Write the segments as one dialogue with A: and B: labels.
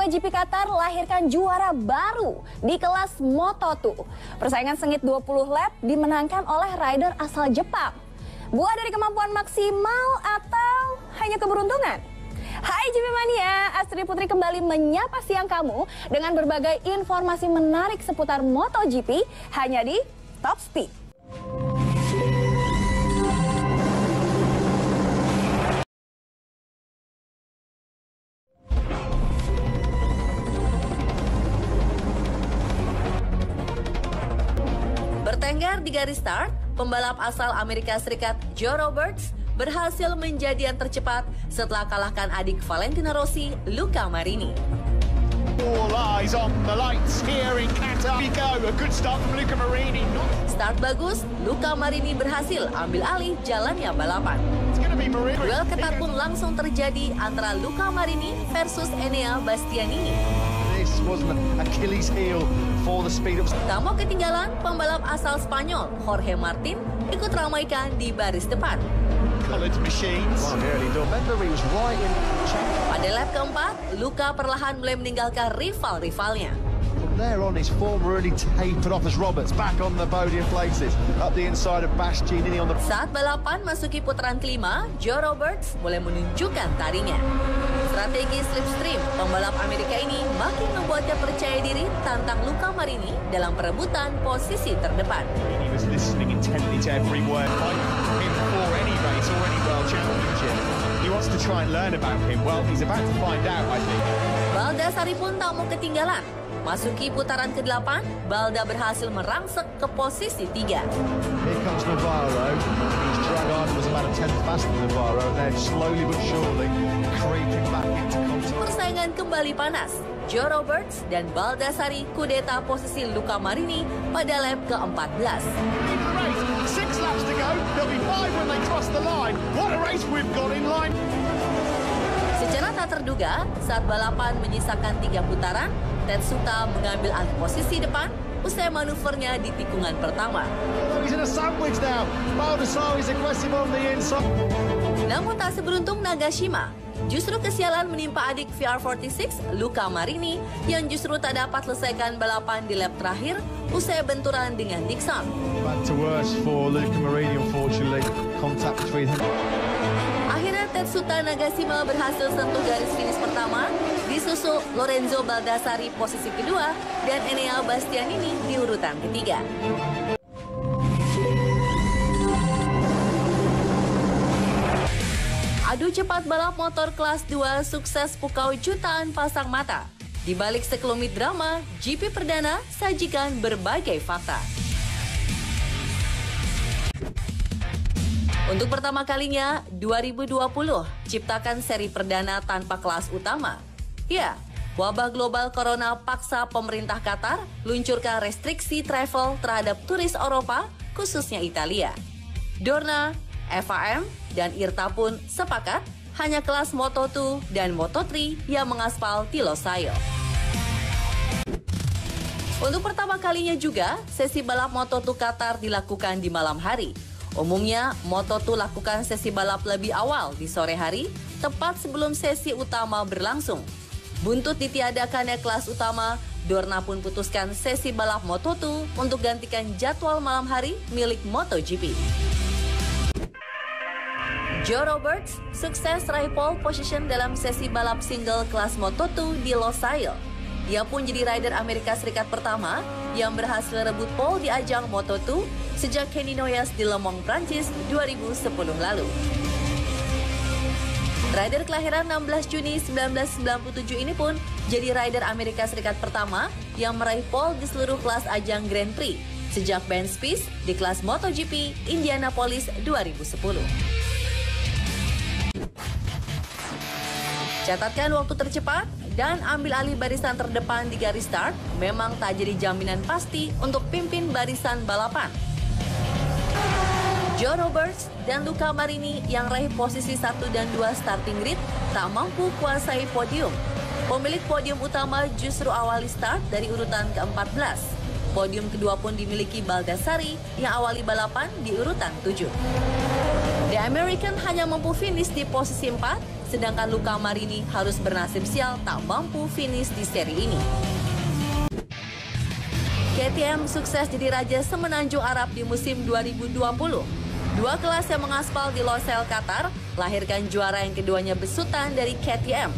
A: MotoGP Qatar lahirkan juara baru di kelas Moto2. Persaingan sengit 20 lap dimenangkan oleh rider asal Jepang. Buah dari kemampuan maksimal atau hanya keberuntungan? Hai GP Mania, Astri Putri kembali menyapa siang kamu dengan berbagai informasi menarik seputar MotoGP hanya di Top Speed. Bertengger di garis start, pembalap asal Amerika Serikat Joe Roberts berhasil menjadi yang tercepat setelah kalahkan adik Valentino Rossi, Luca Marini.
B: All eyes on the lights here in Qatar. We go. A good start from Luca Marini.
A: Start bagus, Luca Marini berhasil ambil alih jalannya balapan.
B: It's going to be Marini.
A: Duel ketat pun langsung terjadi antara Luca Marini versus Enea Bastianini.
B: This wasn't an Achilles heel for the speed of.
A: Tak mau ketinggalan, pembalap asal Spanyol Jorge Martin ikut ramaikan di baris depan.
B: Coloured machines.
A: Pada lap keempat, Luca perlahan mulai meninggalkan rival-rivalnya.
B: There on his form really tapered off as Roberts back on the podium places. Up the inside of Bastianini on the.
A: Saat balapan masuki putaran kelima, Joe Roberts mulai menunjukkan taringnya. Strategi slipstream pembalap Amerika ini makin membuatnya percaya diri tantang Luca Marini dalam perebutan posisi terdepan.
B: He was listening intently to every word. Like him for any race or any world championship. He wants to try and learn about him. Well, he's about to find out, I think.
A: Baldassarri pun tak mau ketinggalan. Masuki putaran ke-8, Balda berhasil merangsek ke posisi 3.
B: Here comes Navarro. He's dragged on, was about a tenth faster than Navarro. They're slowly but surely creeping back into contact.
A: Persaingan kembali panas. Joe Roberts dan Baldassarri kudeta posisi Luca Marini pada lap ke-14.
B: 6 laps to go. There'll be 5 when they cross the line. What a race we've got in line.
A: Secara tak terduga, saat balapan menyisakan 3 putaran, Tetsuta mengambil alih posisi depan usai manuvernya di tikungan pertama.
B: He's in a sandwich now. Baldassarri's aggressive on the inside.
A: Namun tak seberuntung Nagashima. Justru kesialan menimpa adik VR46, Luca Marini, yang justru tak dapat selesaikan balapan di lap terakhir usai benturan dengan Dixon.
B: Back to worse for Luca Marini, unfortunately. Contact between him.
A: Akhirnya Tetsuta Nagashima berhasil sentuh garis finish pertama, disusul Lorenzo Baldassarri posisi kedua dan Enea Bastianini di urutan ketiga. Adu cepat balap motor kelas 2 sukses pukau jutaan pasang mata. Di balik sekelumit drama, GP perdana sajikan berbagai fakta. Untuk pertama kalinya, 2020 ciptakan seri perdana tanpa kelas utama. Ya, wabah global corona paksa pemerintah Qatar luncurkan restriksi travel terhadap turis Eropa, khususnya Italia. Dorna, FAM, dan IRTA pun sepakat hanya kelas Moto2 dan Moto3 yang mengaspal di Losail. Untuk pertama kalinya juga, sesi balap Moto2 Qatar dilakukan di malam hari. Umumnya, Moto2 lakukan sesi balap lebih awal di sore hari, tepat sebelum sesi utama berlangsung. Buntut ditiadakannya kelas utama, Dorna pun putuskan sesi balap Moto2 untuk gantikan jadwal malam hari milik MotoGP. Joe Roberts sukses raih pole position dalam sesi balap single kelas Moto2 di Losail. Dia pun jadi rider Amerika Serikat pertama yang berhasil rebut pole di ajang Moto2 sejak Kenny Noyes di Le Mans, Prancis 2010 lalu. Rider kelahiran 16 Juni 1997 ini pun jadi rider Amerika Serikat pertama yang meraih pole di seluruh kelas ajang Grand Prix sejak Ben Spies di kelas MotoGP Indianapolis 2010. Catatkan waktu tercepat dan ambil alih barisan terdepan di garis start memang tak jadi jaminan pasti untuk pimpin barisan balapan. Joe Roberts dan Luca Marini yang raih posisi 1 dan 2 starting grid tak mampu kuasai podium. Pemilik podium utama justru awali start dari urutan ke-14. Podium kedua pun dimiliki Baldassarri yang awali balapan di urutan 7. The American hanya mampu finish di posisi 4 sedangkan Luca Marini harus bernasib sial tak mampu finish di seri ini. KTM sukses jadi raja semenanjung Arab di musim 2020. Dua kelas yang mengaspal di Losail, Qatar, lahirkan juara yang keduanya besutan dari KTM.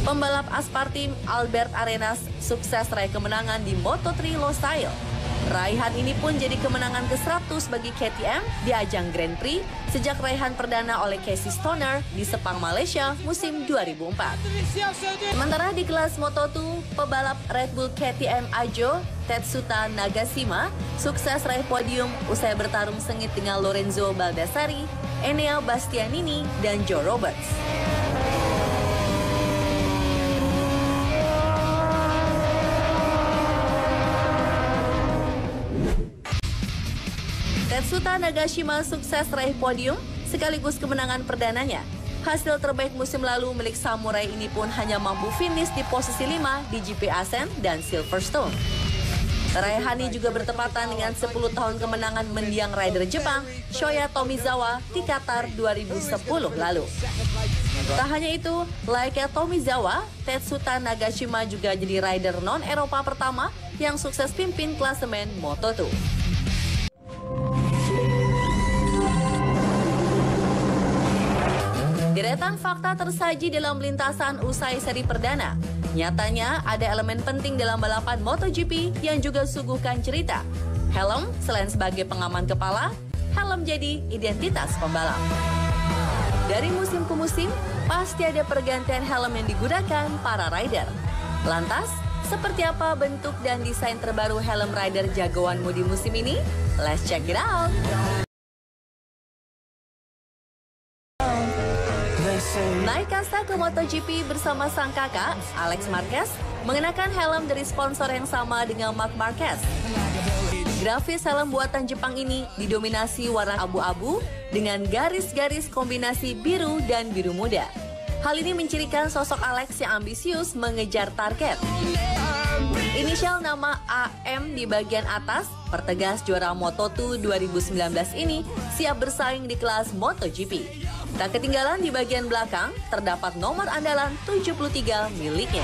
A: Pembalap Aspartim Albert Arenas sukses raih kemenangan di Moto3 Losail. Raihan ini pun jadi kemenangan ke-100 bagi KTM di ajang Grand Prix sejak raihan perdana oleh Casey Stoner di Sepang, Malaysia musim 2004. Sementara di kelas Moto2, pebalap Red Bull KTM Ajo, Tetsuta Nagashima, sukses raih podium usai bertarung sengit dengan Lorenzo Baldassari, Enea Bastianini, dan Joe Roberts. Tetsuta Nagashima sukses raih podium sekaligus kemenangan perdananya. Hasil terbaik musim lalu milik Samurai ini pun hanya mampu finish di posisi 5 di GP Ascent dan Silverstone. Raihan juga bertepatan dengan 10 tahun kemenangan mendiang rider Jepang Shoya Tomizawa di Qatar 2010 lalu. Tak hanya itu, layaknya Tomizawa, Tetsuta Nagashima juga jadi rider non-Eropa pertama yang sukses pimpin klasemen Moto2. Deretan fakta tersaji dalam lintasan usai seri perdana. Nyatanya ada elemen penting dalam balapan MotoGP yang juga suguhkan cerita. Helm selain sebagai pengaman kepala, helm jadi identitas pembalap. Dari musim ke musim, pasti ada pergantian helm yang digunakan para rider. Lantas, seperti apa bentuk dan desain terbaru helm rider jagoanmu di musim ini? Let's check it out! Naik kasta ke MotoGP bersama sang kakak, Alex Marquez, mengenakan helm dari sponsor yang sama dengan Marc Marquez. Grafis helm buatan Jepang ini didominasi warna abu-abu dengan garis-garis kombinasi biru dan biru muda. Hal ini mencirikan sosok Alex yang ambisius mengejar target. Inisial nama AM di bagian atas, pertegas juara Moto2 2019 ini siap bersaing di kelas MotoGP. Tak ketinggalan di bagian belakang, terdapat nomor andalan 73 miliknya.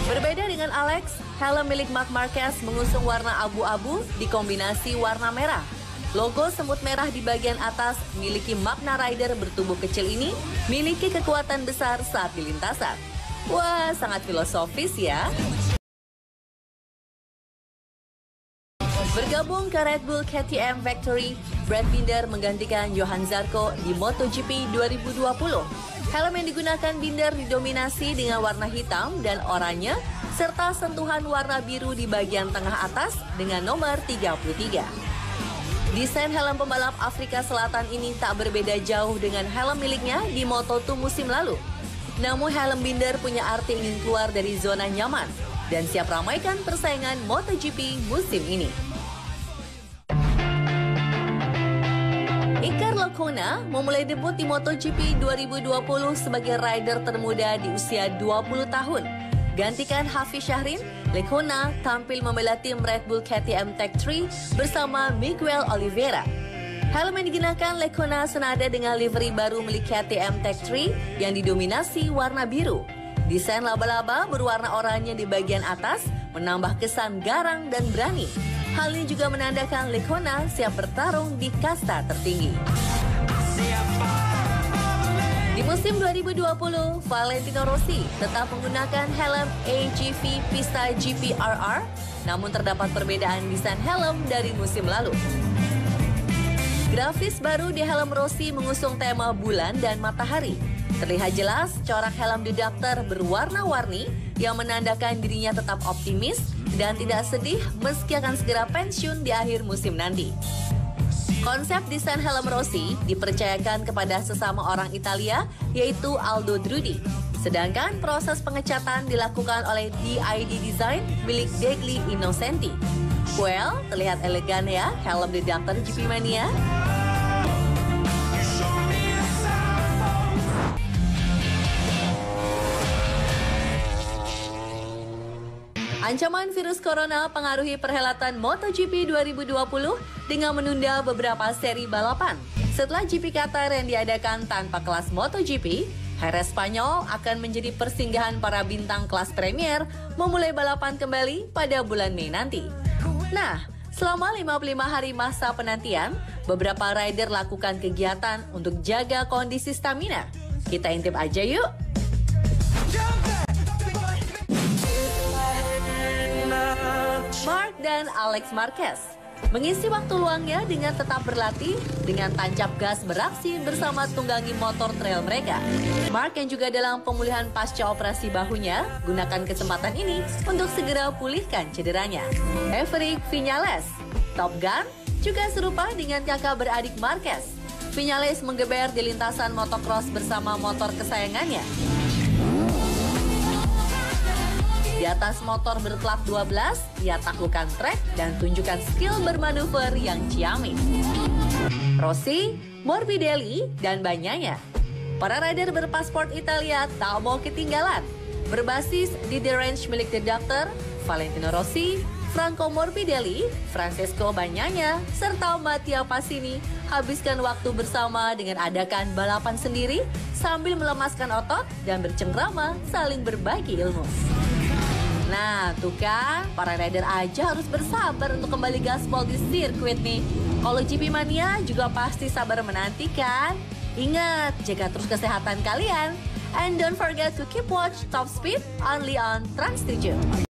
A: Berbeda dengan Alex, helm milik Marc Marquez mengusung warna abu-abu dikombinasi warna merah. Logo semut merah di bagian atas miliki makna rider bertubuh kecil ini miliki kekuatan besar saat di lintasan. Wah, sangat filosofis ya. Bergabung ke Red Bull KTM Factory, Brad Binder menggantikan Johan Zarco di MotoGP 2020. Helm yang digunakan Binder didominasi dengan warna hitam dan oranye, serta sentuhan warna biru di bagian tengah atas dengan nomor 33. Desain helm pembalap Afrika Selatan ini tak berbeda jauh dengan helm miliknya di Moto2 musim lalu. Namun helm Binder punya arti ingin keluar dari zona nyaman dan siap ramaikan persaingan MotoGP musim ini. Iker Lecuona memulai debut di MotoGP 2020 sebagai rider termuda di usia 20 tahun. Gantikan Hafiz Syahrin, Lecuona tampil membela tim Red Bull KTM Tech3 bersama Miguel Oliveira. Helm yang digunakan Lecuona senada dengan livery baru milik KTM Tech3 yang didominasi warna biru. Desain laba-laba berwarna oranye di bagian atas menambah kesan garang dan berani. Hal ini juga menandakan Lecuona siap bertarung di kasta tertinggi. Di musim 2020, Valentino Rossi tetap menggunakan helm AGV Pista GP RR, namun terdapat perbedaan desain helm dari musim lalu. Grafis baru di helm Rossi mengusung tema bulan dan matahari. Terlihat jelas corak helm The Doctor berwarna-warni yang menandakan dirinya tetap optimis dan tidak sedih meski akan segera pensiun di akhir musim nanti. Konsep desain helm Rossi dipercayakan kepada sesama orang Italia yaitu Aldo Drudi. Sedangkan proses pengecatan dilakukan oleh DID Design milik Degli Innocenti. Well, terlihat elegan ya helm The Doctor GP Mania. Ancaman virus corona pengaruhi perhelatan MotoGP 2020 dengan menunda beberapa seri balapan. Setelah GP Qatar yang diadakan tanpa kelas MotoGP, Jerez Spanyol akan menjadi persinggahan para bintang kelas Premier memulai balapan kembali pada bulan Mei nanti. Nah, selama 55 hari masa penantian, beberapa rider lakukan kegiatan untuk jaga kondisi stamina. Kita intip aja yuk! Marc dan Alex Marquez mengisi waktu luangnya dengan tetap berlatih dengan tancap gas beraksi bersama tunggangi motor trail mereka. Marc yang juga dalam pemulihan pasca operasi bahunya gunakan kesempatan ini untuk segera pulihkan cederanya. Maverick Viñales, Top Gun, juga serupa dengan kakak beradik Marquez. Viñales menggeber di lintasan motocross bersama motor kesayangannya. Di atas motor berplat 12, ia taklukkan trek dan tunjukkan skill bermanuver yang ciamik. Rossi, Morbidelli, dan Bagnaia. Para rider berpasport Italia tak mau ketinggalan. Berbasis di The Range milik The Doctor, Valentino Rossi, Franco Morbidelli, Francesco Bagnaia, serta Mattia Pasini habiskan waktu bersama dengan adakan balapan sendiri sambil melemaskan otot dan bercengkrama saling berbagi ilmu. Nah, tuh kan, para rider aja harus bersabar untuk kembali gaspol di sirkuit nih. Kalau GP Mania juga pasti sabar menantikan. Ingat, jaga terus kesehatan kalian. And don't forget to keep watch Top Speed only on Trans 7.